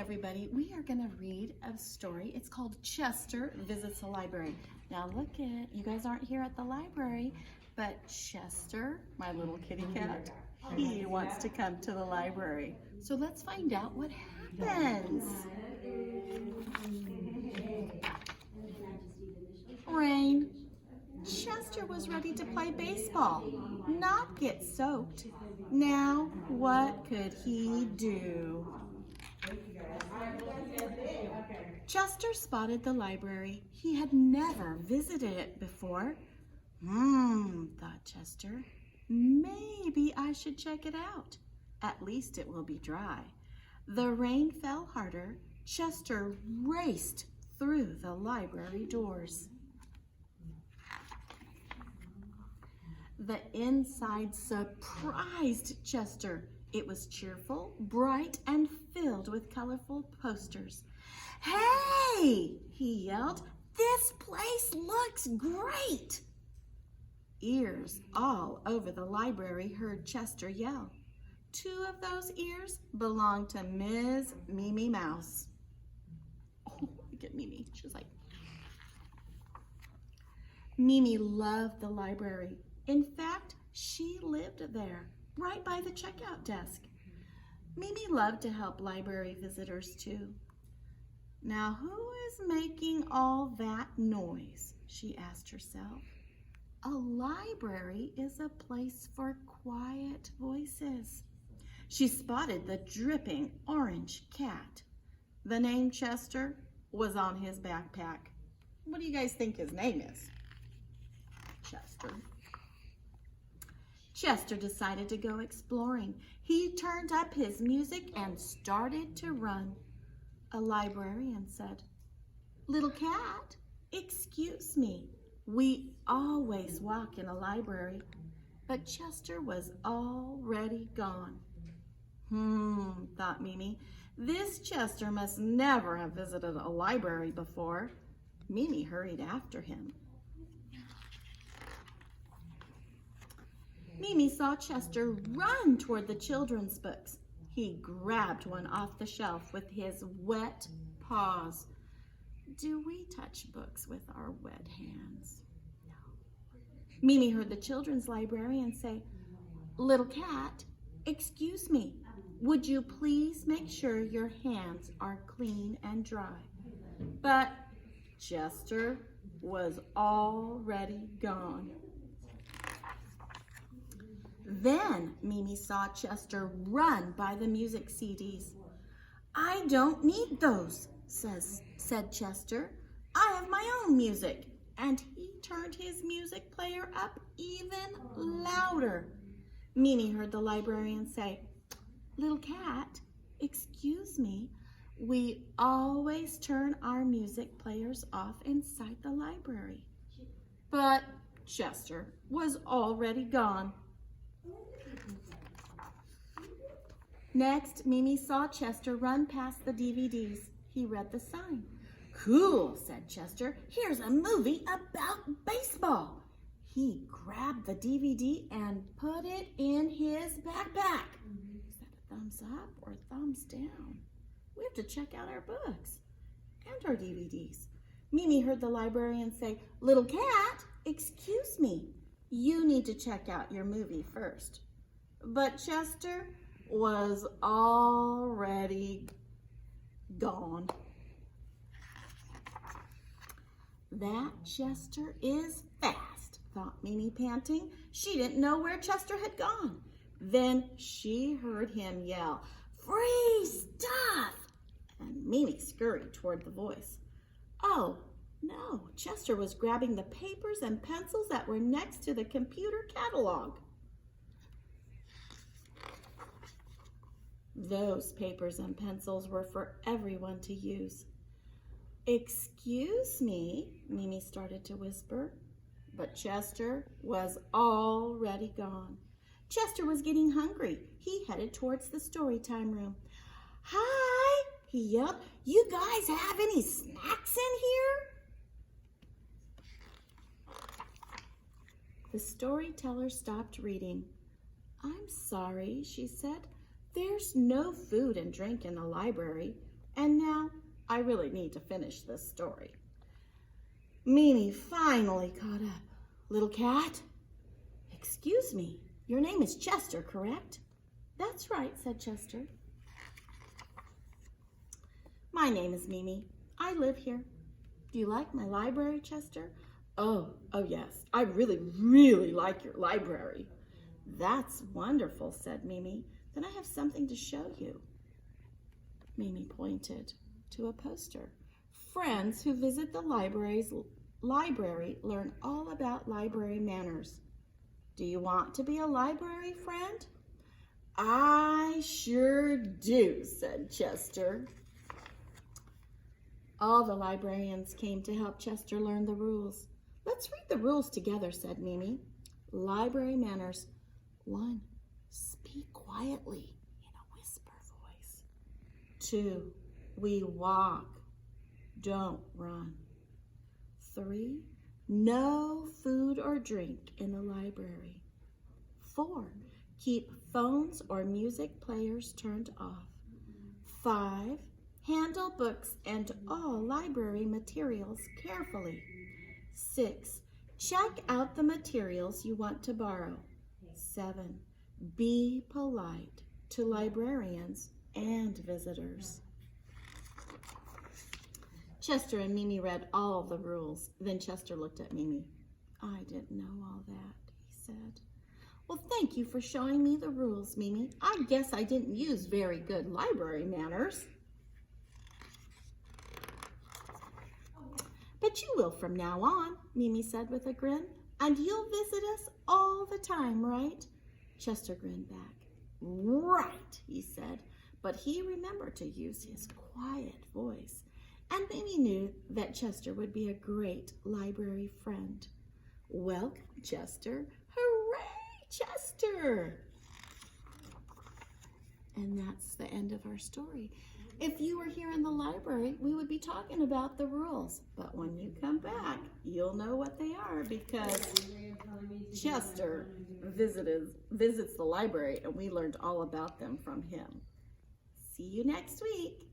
everybody, we are going to read a story. It's called Chester Visits the Library. Now look at, you guys aren't here at the library, but Chester, my little kitty cat, he wants to come to the library. So let's find out what happens. Rain. Chester was ready to play baseball, not get soaked. Now, what could he do? Chester spotted the library. He had never visited it before. Thought Chester, maybe I should check it out. At least it will be dry. The rain fell harder. Chester raced through the library doors. The inside surprised Chester. It was cheerful, bright, and filled with colorful posters. "Hey!" he yelled. "This place looks great!" Ears all over the library heard Chester yell. 2 of those ears belonged to Ms. Mimi Mouse. Oh, look at Mimi. She's like... Mimi loved the library. In fact, she lived there, right by the checkout desk. Mimi loved to help library visitors too. Now, who is making all that noise? She asked herself. A library is a place for quiet voices. She spotted the dripping orange cat. The name Chester was on his backpack. What do you guys think his name is? Chester. Chester decided to go exploring. He turned up his music and started to run. A librarian said, "Little cat, excuse me. We always walk in a library." But Chester was already gone. Thought Mimi. This Chester must never have visited a library before. Mimi hurried after him. Mimi saw Chester run toward the children's books. He grabbed one off the shelf with his wet paws. Do we touch books with our wet hands? No. Mimi heard the children's librarian say, "Little cat, excuse me. Would you please make sure your hands are clean and dry?" But Chester was already gone. Then Mimi saw Chester run by the music CDs. "I don't need those," said Chester. "I have my own music." And he turned his music player up even louder. Mimi heard the librarian say, "Little cat, excuse me. We always turn our music players off inside the library." But Chester was already gone. Next, Mimi saw Chester run past the DVDs. He read the sign. "Cool," said Chester. "Here's a movie about baseball." He grabbed the DVD and put it in his backpack. Is that a thumbs up or thumbs down? We have to check out our books and our DVDs. Mimi heard the librarian say, "Little cat, excuse me. You need to check out your movie first." But Chester was already gone. That Chester is fast, thought Mimi, panting. She didn't know where Chester had gone. Then she heard him yell, "Free stuff!" And Mimi scurried toward the voice. Oh, no, Chester was grabbing the papers and pencils that were next to the computer catalog. Those papers and pencils were for everyone to use. "Excuse me," Mimi started to whisper, but Chester was already gone. Chester was getting hungry. He headed towards the story time room. "Hi," he yelled. "You guys have any snacks in here?" The storyteller stopped reading. "I'm sorry," she said. "There's no food and drink in the library. And now I really need to finish this story. Mimi finally caught up. Little cat? Excuse me, your name is Chester, correct? That's right, said Chester. My name is Mimi. I live here. Do you like my library, Chester? Oh, yes. I really, really like your library. That's wonderful, said Mimi. Then I have something to show you. Mimi pointed to a poster. Friends who visit the library learn all about library manners. Do you want to be a library friend? I sure do, said Chester. All the librarians came to help Chester learn the rules. Let's read the rules together, said Mimi. Library manners. 1, speak quietly in a whisper voice. 2, we walk, don't run. 3, no food or drink in the library. 4, keep phones or music players turned off. 5, handle books and all library materials carefully. 6, check out the materials you want to borrow. 7, be polite to librarians and visitors. Chester and Mimi read all the rules. Then Chester looked at Mimi. I didn't know all that, he said. Well, thank you for showing me the rules, Mimi. I guess I didn't use very good library manners. But you will from now on, Mimi said with a grin. And you'll visit us all the time, right? Chester grinned back. Right, he said, but he remembered to use his quiet voice. And Mimi knew that Chester would be a great library friend. Welcome, Chester. Hooray, Chester! And that's the end of our story. If you were here in the library, we would be talking about the rules. But when you come back, you'll know what they are because Chester visits the library and we learned all about them from him. See you next week.